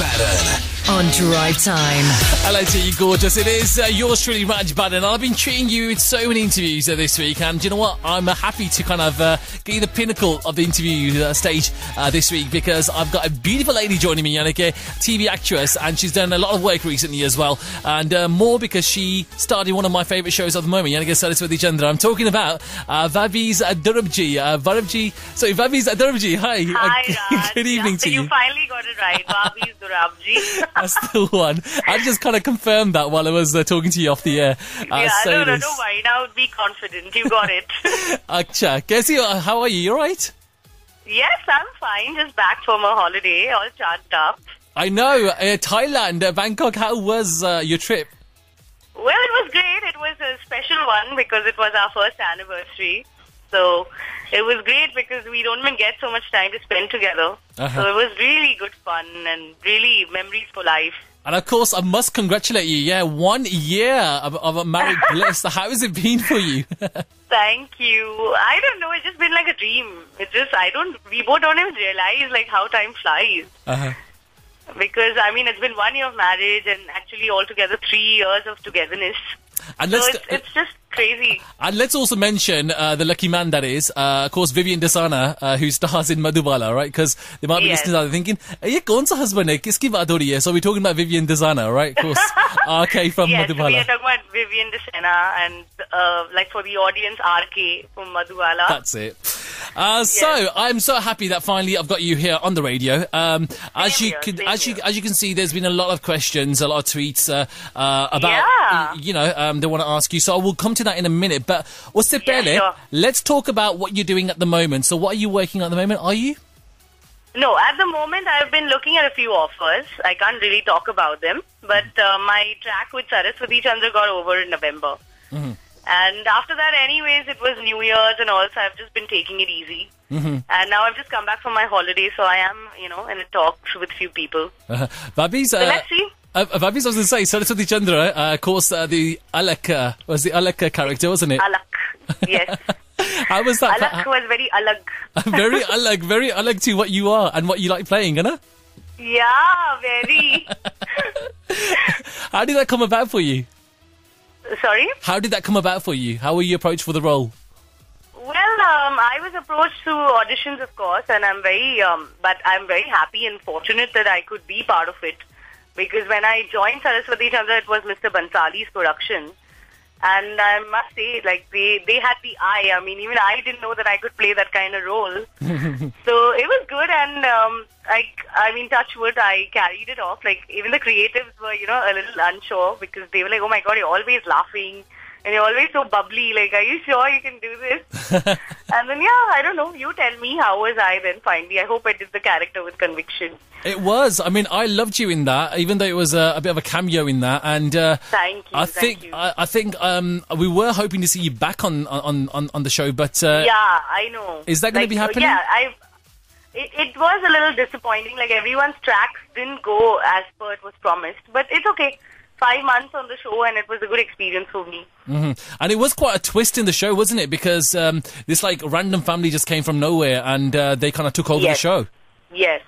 Baddhan. On Drive Time. Hello to you, gorgeous. It is yours truly, Raj Baddhan. I've been treating you with so many interviews this week, and do you know what? I'm happy to kind of get you the pinnacle of the interview stage this week, because I've got a beautiful lady joining me, Yannicka, TV actress, and she's done a lot of work recently as well, and more because she started one of my favourite shows at the moment, Yannicka Saraswati Chandra. I'm talking about Vahbbiz Dorabjee. Vahbbiz Dorabjee. Hi. Hi, Raj. Good evening to you. You finally got it right. Vahbbiz Dorabjee. That's the one. I just kind of confirmed that while I was talking to you off the air. No, don't worry. Now be confident. You got it. Acha. Kaisi, how are you? You alright? Yes, I'm fine. Just back from a holiday, all charged up. I know. Thailand, Bangkok, how was your trip? Well, it was great. It was a special one because it was our first anniversary. So it was great because we don't even get so much time to spend together. So it was really good fun and really memories for life. And of course, I must congratulate you. Yeah, 1 year of a married bliss. How has it been for you? Thank you. I don't know. It's just been like a dream. It's just, we both don't even realize like how time flies. Because, I mean, it's been 1 year of marriage and actually altogether 3 years of togetherness. And so it's just crazy. And let's also mention the lucky man that is, of course, Vivian D'Sena, who stars in Madhubala, right? Because they might be listening out there thinking, "Ye kaun sa husband hai? Kiski baat ho rahi hai?" So we're talking about Vivian D'Sena, right? Of course, RK from Madhubala. Yes, we are talking about Vivian D'Sena and, like, for the audience, RK from Madhubala. That's it. So I'm so happy that finally I've got you here on the radio. As you can see, there's been a lot of questions, a lot of tweets about they want to ask you. So I will come to that in a minute. But let's talk about what you're doing at the moment. So what are you working on at the moment? Are you? No, at the moment I've been looking at a few offers. I can't really talk about them. But my track with Saraswati Chandra got over in November. And after that, anyways, it was New Year's and all, so I've just been taking it easy. And now I've just come back from my holiday, so I am, in a talks with few people. Vahbbiz, so let's see. Vahbbiz, I was going to say, Saraswati Chandra, of course, the Alak was the Alak character, wasn't it? Alak, yes. How was that? Alak was very alag. very alag to what you are and what you like playing, you know? Yeah, very. How did that come about for you? Sorry? How did that come about for you? How were you approached for the role? Well, I was approached through auditions, of course, and I'm very happy and fortunate that I could be part of it. Because when I joined Saraswati Chandra, it was Mr. Bansali's production. And I must say, like, they had the eye. I mean, even I didn't know that I could play that kind of role. So it was good, and I mean, touch wood, I carried it off. Like, even the creatives were, a little unsure because they were like, "Oh my God, you're always laughing and you're always so bubbly. Like, are you sure you can do this?" And then, I don't know. You tell me, how was I then finally? I hope I did the character with conviction. It was. I mean, I loved you in that, even though it was a bit of a cameo in that. And thank you. I think we were hoping to see you back on the show, but I know. Is that going to be happening? Yeah, it was a little disappointing. Like, everyone's tracks didn't go as per it was promised, but it's okay. 5 months on the show, and it was a good experience for me. And it was quite a twist in the show, wasn't it? Because this random family just came from nowhere, and they kind of took over the show. Yes,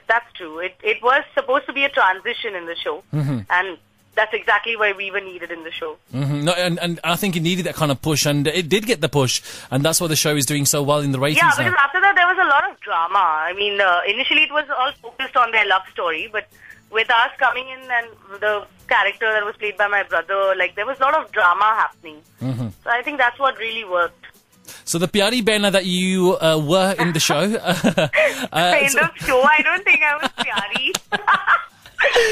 that's true. It was supposed to be a transition in the show, and that's exactly why we were needed in the show. No, and I think it needed that kind of push, and it did get the push, and that's why the show is doing so well in the ratings. Yeah, because after that there was a lot of drama. I mean, initially it was all focused on their love story, but with us coming in and the character that was played by my brother, like, there was a lot of drama happening. So I think that's what really worked. So the Pyari Behna that you were in the show... in the show, I don't think I was Pyari.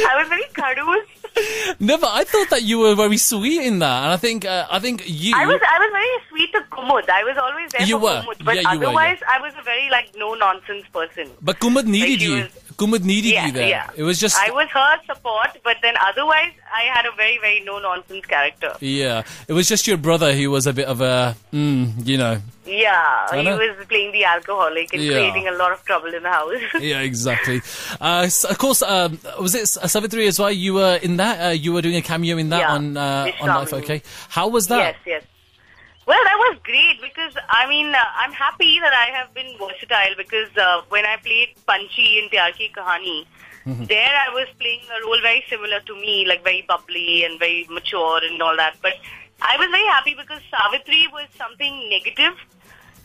I was very khadus. No, but I thought that you were very sweet in that, and I think you... I was very sweet to Kumud. I was always there for Kumud, but otherwise I was a very, no-nonsense person. But Kumud needed you. Kumud needed you there. Yeah. It was just... I was her support, but then otherwise I had a very, very no-nonsense character. Yeah. It was just your brother who was a bit of a, Yeah, he was playing the alcoholic and creating a lot of trouble in the house. Yeah, exactly. So, of course, was it Savitri as well? You were in that? You were doing a cameo in that on Life OK? How was that? Yes. Well, that was great because, I'm happy that I have been versatile because when I played Panchi in Pyar Ki Kahani, There I was playing a role very similar to me, like very bubbly and very mature and all that. But I was very happy because Savitri was something negative,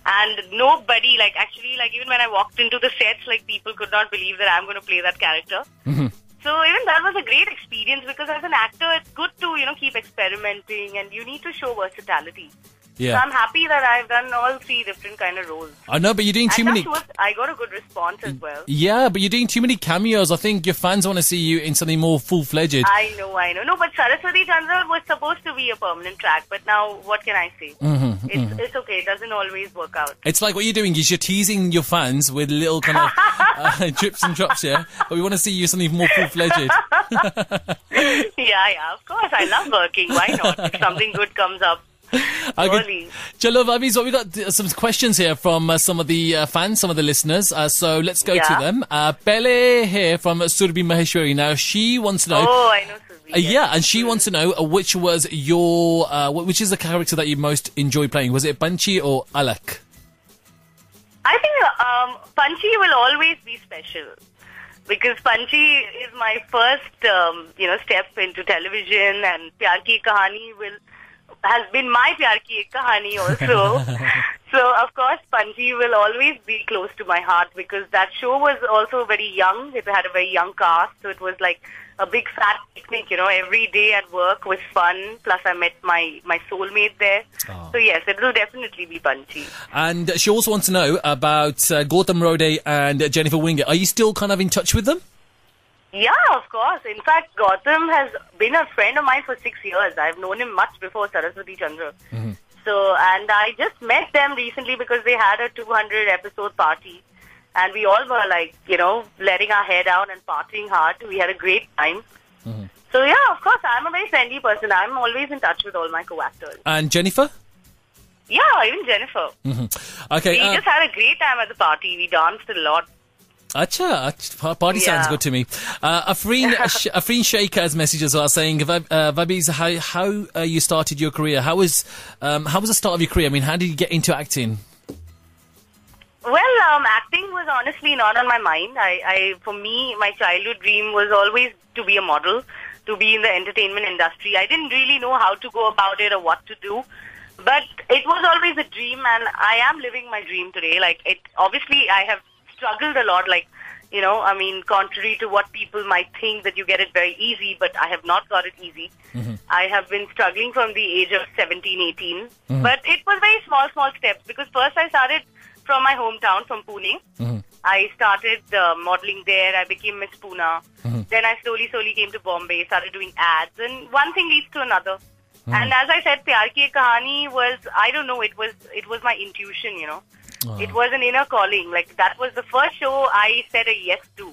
and nobody, like actually, like even when I walked into the sets, like people could not believe that I'm going to play that character. So even that was a great experience because as an actor, it's good to, keep experimenting and you need to show versatility. Yeah. So I'm happy that I've done all 3 different kind of roles. I know, but you're doing too many. I got a good response as well. Yeah, but you're doing too many cameos. I think your fans want to see you in something more full-fledged. I know. No, but Saraswati Chandra was supposed to be a permanent track, but now what can I say? It's okay. It doesn't always work out. It's like what you're doing is you're teasing your fans with little kind of drips and drops, yeah? But we want to see you something more full-fledged. Yeah, of course. I love working. Why not? If something good comes up. Chalo, Vahbbiz, we got some questions here from some of the fans, some of the listeners. So let's go to them. Pele here from Surbhi Maheshwari. Now, she wants to know... Oh, I know Surbhi. Yeah, and she wants to know which was which is the character that you most enjoy playing? Was it Panchi or Alak? I think Panchi will always be special. Because Panchi is my first, step into television, and Pyar Ki Kahani has been my Pyar Ki Ek Kahani also. So, of course, Panchi will always be close to my heart because that show was also very young. It had a very young cast, so it was like a big fat picnic, every day at work was fun. Plus, I met my soulmate there. Oh. So, yes, it will definitely be Panchi. And she also wants to know about Gautam Rode and Jennifer Wingate. Are you still kind of in touch with them? Yeah, of course. In fact, Gautam has been a friend of mine for 6 years. I've known him much before Saraswati Chandra. So, and I just met them recently because they had a 200 episode party. And we all were like, letting our hair down and partying hard. We had a great time. So, yeah, of course, I'm a very friendly person. I'm always in touch with all my co-actors. And Jennifer? Yeah, even Jennifer. Okay. We just had a great time at the party. We danced a lot. Acha, party sounds good to me. Afreen Sheikh has messages as well saying, Vahbbiz, how you started your career? How was the start of your career? I mean, how did you get into acting? Well, acting was honestly not on my mind. For me, my childhood dream was always to be a model, to be in the entertainment industry. I didn't really know how to go about it or what to do. But it was always a dream, and I am living my dream today. Obviously, I have struggled a lot, contrary to what people might think that you get it very easy, but I have not got it easy. I have been struggling from the age of 17, 18, but it was very small steps because first I started from my hometown, from Pune. I started modeling there. I became Miss Pune. Then I slowly came to Bombay, started doing ads, and one thing leads to another. And as I said, Pyar Ki Ek Kahani was, I don't know, it was my intuition, It was an inner calling. That was the first show I said a yes to.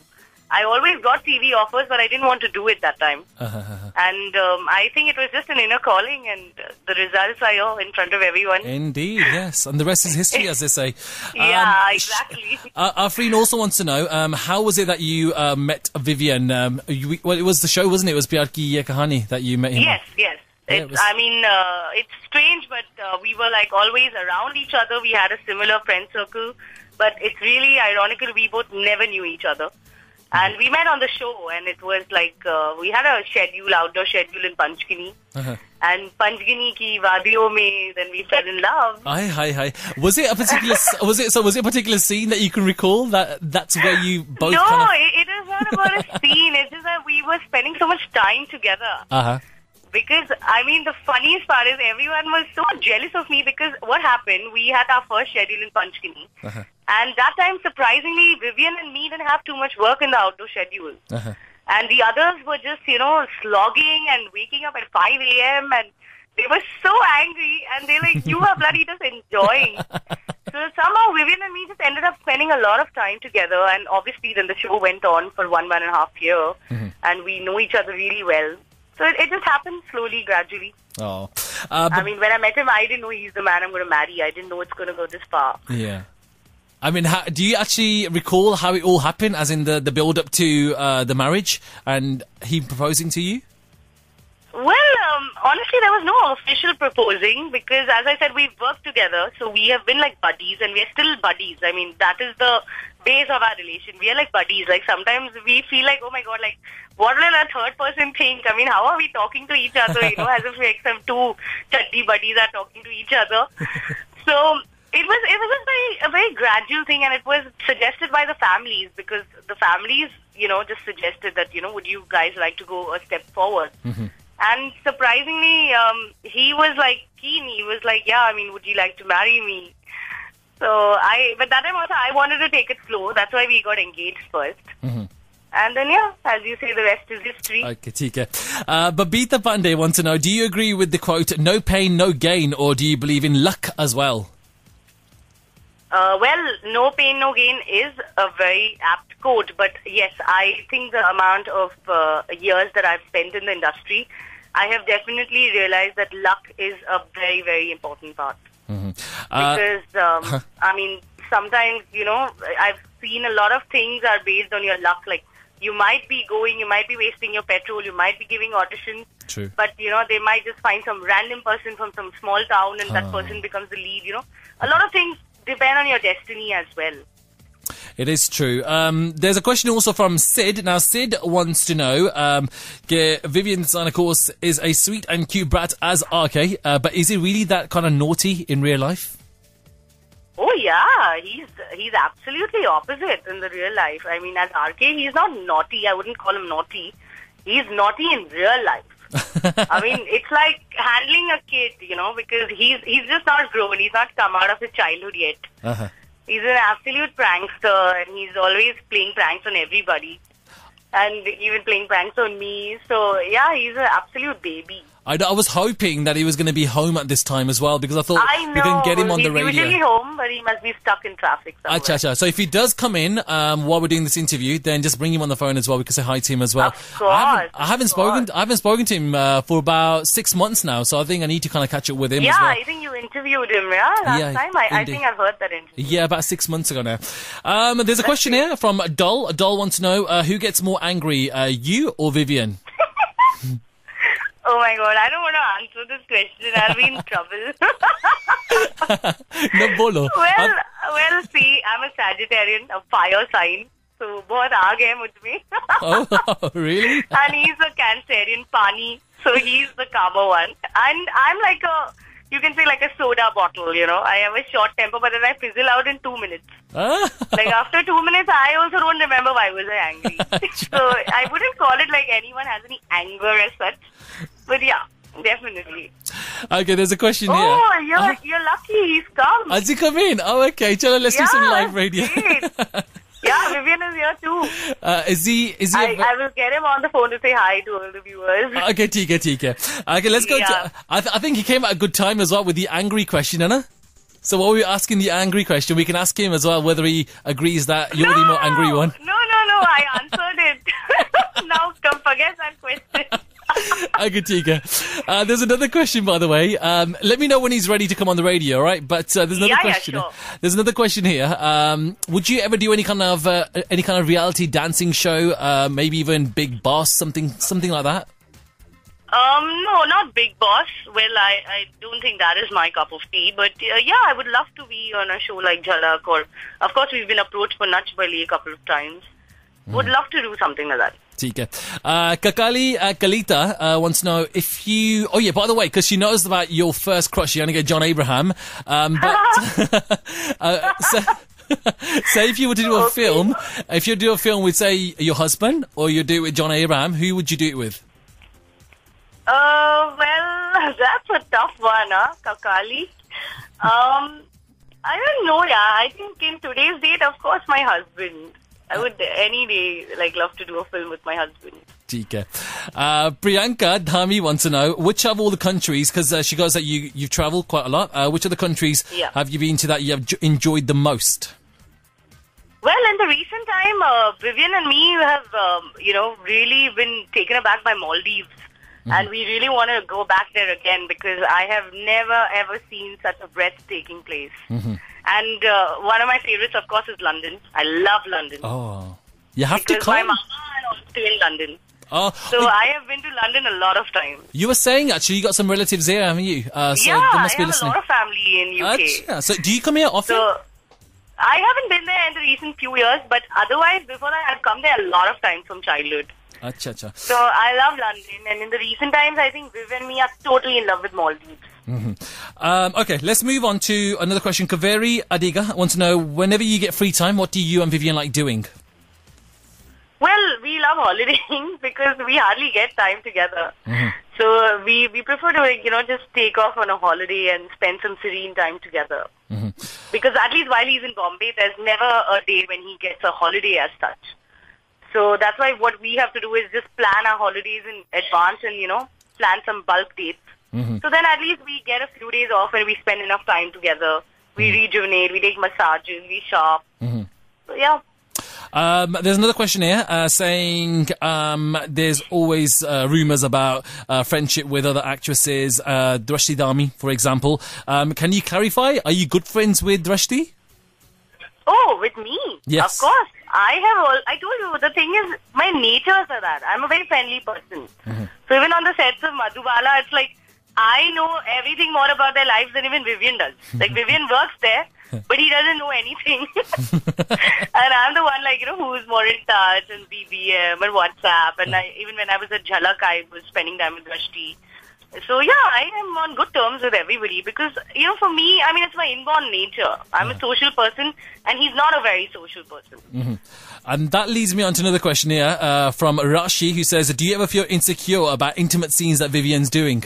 I always got TV offers, but I didn't want to do it that time. And I think it was just an inner calling, and the results are in front of everyone. Indeed, yes. And the rest is history, as they say. Yeah, exactly. Afreen also wants to know, how was it that you met Vivian? It was the show, wasn't it? It was Pyar Ki Ye Kahani that you met him. Yes. It's strange, but we were always around each other. We had a similar friend circle, but it's really ironical. We both never knew each other. And we met on the show, and it was we had a outdoor schedule in Panchgini. And Panchgini ki wadiyon mein, then we fell in love. Hi. Was it a particular scene that you can recall that's where you both No, it is not about a scene. It's just that we were spending so much time together. Because, the funniest part is everyone was so jealous of me because what happened, we had our first schedule in Panchgini. And that time, surprisingly, Vivian and me didn't have too much work in the outdoor schedule. And the others were just, slogging and waking up at 5 a.m. and they were so angry and they're like, you are bloody just enjoying. So somehow Vivian and me just ended up spending a lot of time together, and obviously then the show went on for 1.5 years and we know each other really well. So it just happened slowly, gradually. Oh. When I met him, I didn't know he's the man I'm going to marry. I didn't know it's going to go this far. Yeah. Do you actually recall how it all happened, as in the build-up to the marriage and he proposing to you? Well, honestly, there was no official proposing because, as I said, we've worked together. So we have been like buddies, and we are still buddies. That is the base of our relation. We are like buddies. Like sometimes we feel like, oh my god, like what will a third person think? I mean, how are we talking to each other? You know, as if like some two chutty buddies are talking to each other. So it was a very gradual thing, and it was suggested by the families, because the families, you know, just suggested that, you know, would you guys like to go a step forward? And surprisingly, he was like keen. He was like, yeah, I mean, would you like to marry me? So but that time also I wanted to take it slow. That's why we got engaged first. And then, yeah, as you say, the rest is history. Okay, Tika. Babita Pandey wants to know, do you agree with the quote, no pain, no gain, or do you believe in luck as well? Well, no pain, no gain is a very apt quote. But yes, I think the amount of years that I've spent in the industry, I have definitely realized that luck is a very, very important part. Because, I mean, sometimes, you know, I've seen a lot of things are based on your luck. Like, you might be going, you might be wasting your petrol, you might be giving auditions. True. But, you know, they might just find some random person from some small town and that person becomes the lead, you know. A lot of things depend on your destiny as well. It is true. There's a question also from Sid. Now, Sid wants to know, Vivian D'Sena, of course, is a sweet and cute brat as RK, but is he really that kind of naughty in real life? Oh, yeah. He's absolutely opposite in the real life. I mean, as RK, he's not naughty. I wouldn't call him naughty. He's naughty in real life. I mean, it's like handling a kid, you know, because he's just not grown. He's not come out of his childhood yet. He's an absolute prankster, and he's always playing pranks on everybody, and even playing pranks on me. So, yeah, he's an absolute baby. I was hoping that he was going to be home at this time as well, because I thought we can get him on the radio. He's usually home, but he must be stuck in traffic somewhere. Acha. So if he does come in while we're doing this interview, then just bring him on the phone as well. We can say hi to him as well. Of course. I haven't spoken to him for about 6 months now, so I think I need to kind of catch up with him as well. Yeah, I think you interviewed him, last time. I think I've heard that interview. Yeah, about 6 months ago now. There's a question here from Doll. Doll wants to know, who gets more angry, you or Vivian? Oh my god, I don't want to answer this question. I'll be in trouble. No, bolo. Well, see, I'm a Sagittarian, a fire sign. So, बहुत आग है मुझ में. Oh, really? And he's a Cancerian, Pani. So, he's the calmer one. And I'm like you can say like a soda bottle, you know. I have a short temper, but then I fizzle out in 2 minutes. Like after 2 minutes, I also don't remember why was I angry. So I wouldn't call it like anyone has any anger as such. But yeah, definitely. Okay, there's a question here. Oh, you're lucky. He's come. Has he come in? Oh, okay. Chalo, let's do some live radio. Yeah, Vivian is here too. Is he? I will get him on the phone to say hi to all the viewers. Okay, Tika. Okay, let's go. Yeah. I think he came at a good time as well with the angry question, Anna. So while we're asking the angry question, we can ask him as well whether he agrees that you're the more angry one. No. I answered it. Now, come forget that question. Okay, Tika. There's another question, by the way. Let me know when he's ready to come on the radio, all right? But there's another question. Sure. There's another question here. Would you ever do any kind of reality dancing show? Maybe even Big Boss, something like that? No, not Big Boss. Well, I don't think that is my cup of tea. But yeah, I would love to be on a show like Jhalak, or of course we've been approached for Nach Bali a couple of times. Would love to do something like that. Tika. Kakali Kalita wants to know if you... Oh, yeah, by the way, because she knows about your first crush, you only get John Abraham. Say if you were to do a film, if you do a film with, say, your husband, or you do it with John Abraham, who would you do it with? Well, that's a tough one, Kakali. I don't know, I think in today's date, of course, my husband. I would any day love to do a film with my husband. Tika. Priyanka Dhami wants to know, which of all the countries, because she goes that you've travelled quite a lot, which of the countries have you been to that you have enjoyed the most? Well, in the recent time, Vivian and me have, really been taken aback by Maldives. And we really want to go back there again, because I have never ever seen such a breathtaking place. And one of my favorites, of course, is London. I love London. Oh, you have because to come. My mama and also stay in London. Oh, so I have been to London a lot of times. You were saying actually you got some relatives there, haven't you? So yeah, they must be I have listening. A lot of family in UK. So do you come here often? So, I haven't been there in the recent few years, but otherwise, before that, I've come there a lot of times from childhood. Acha, acha. So I love London, and in the recent times, I think Viv and me are totally in love with Maldives. Okay, let's move on to another question. Kaveri Adiga wants to know, whenever you get free time, what do you and Vivian like doing? Well, we love holidaying because we hardly get time together. So we prefer to, just take off on a holiday and spend some serene time together. Because at least while he's in Bombay, there's never a day when he gets a holiday as such. So that's why what we have to do is just plan our holidays in advance and, plan some bulk dates. So then at least we get a few days off and we spend enough time together. We rejuvenate, we take massages, we shop. So yeah. There's another question here saying there's always rumours about friendship with other actresses, Drashti Dami, for example. Can you clarify? Are you good friends with Drashti? Oh, with me? Yes. Of course. I told you, the thing is, my nature is that. I'm a very friendly person. So even on the sets of Madhubala, it's like, I know everything more about their lives than even Vivian does. Like, Vivian works there, but he doesn't know anything. And I'm the one, who's more in touch and BBM and WhatsApp. And even when I was at Jhalak, I was spending time with Drashti. So, yeah, I am on good terms with everybody because, for me, it's my inborn nature. I'm a social person, and he's not a very social person. And that leads me on to another question here from Rashi, who says, do you ever feel insecure about intimate scenes that Vivian's doing?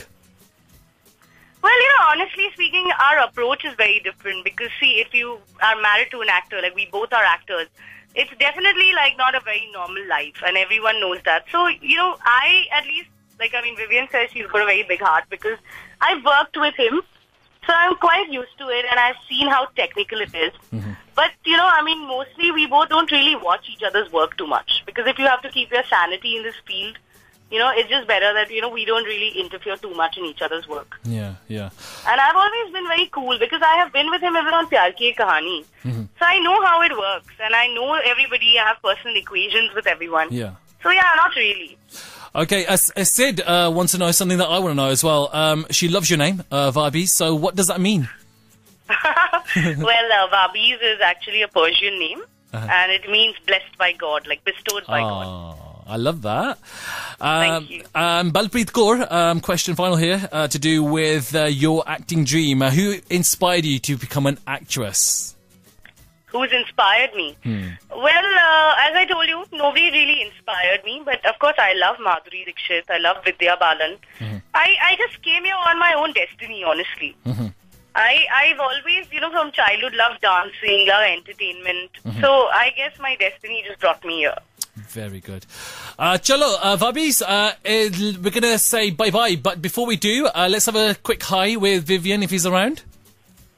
Well, honestly speaking, our approach is very different because, see, if you are married to an actor, like we both are actors, it's definitely not a very normal life, and everyone knows that. So, I at least, Vivian says she's got a very big heart because I've worked with him, so I'm quite used to it, and I've seen how technical it is. But, mostly we both don't really watch each other's work too much because if you have to keep your sanity in this field, it's just better that, we don't really interfere too much in each other's work. Yeah. And I've always been very cool because I have been with him even on Pyar Ki Kahani. So I know how it works and I know everybody. I have personal equations with everyone. Yeah. So yeah, not really. Okay, Sid wants to know something that I want to know as well. She loves your name, Vahbbiz, so what does that mean? Well, Vahbbiz is actually a Persian name and it means blessed by God, like bestowed by God. I love that. Thank you. Balpreet Kaur, question final here, to do with your acting dream. Who inspired you to become an actress? Who's inspired me? Well, as I told you, nobody really inspired me. But of course, I love Madhuri Dixit. I love Vidya Balan. I just came here on my own destiny, honestly. I've always, from childhood, loved dancing, loved entertainment. So I guess my destiny just brought me here. Very good. Chalo, Vahbbiz, we're going to say bye-bye, but before we do, let's have a quick hi with Vivian if he's around.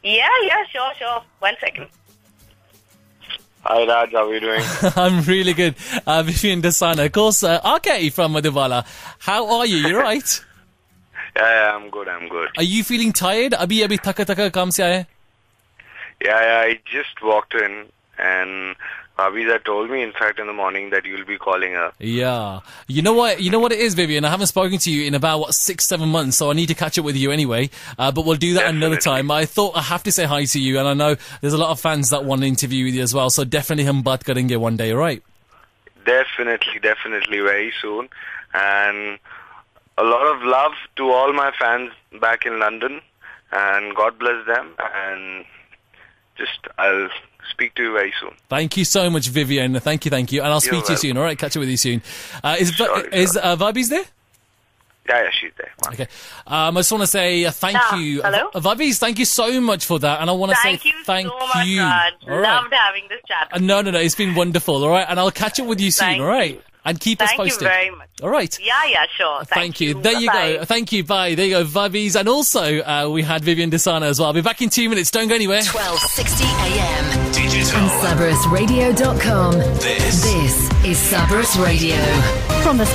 Yeah, sure. 1 second. Hi Raj, how are you doing? I'm really good. Vivian D'Sena, of course, RK from Madhubala. How are you? You right? Yeah, I'm good. Are you feeling tired? Abhi thaka kaam se aaye? Yeah, I just walked in and Vahbbiz had told me, in fact, in the morning that you'll be calling her. Yeah. You know what it is, Vivian? I haven't spoken to you in about, 6-7 months, so I need to catch up with you anyway. But we'll do that another time. I thought I have to say hi to you, and I know there's a lot of fans that want to interview with you as well, so definitely hum baat karenge one day, right? Definitely, very soon. And a lot of love to all my fans back in London, and God bless them, and I'll speak to you very soon. Thank you so much, Vivian. Thank you. And I'll speak to you soon, all right? Catch up with you soon. Is Vahbbiz there? Yeah, she's there. Wow. Okay. I just want to say thank you. Hello? Vahbbiz, thank you so much for that. And I want to say thank you so much, Raj. All right. Loved having this chat. No. It's been wonderful, all right? And I'll catch up with you soon, all right? And keep us posted. Thank you very much. All right. Yeah, sure. Thank you. There you go. Thank you. Bye. There you go, Vahbbiz. And also, we had Vivian D'Sena as well. I'll be back in 2 minutes. Don't go anywhere. 12:60 a.m. Digital. And CyberusRadio.com. This is Cyberus Radio. From the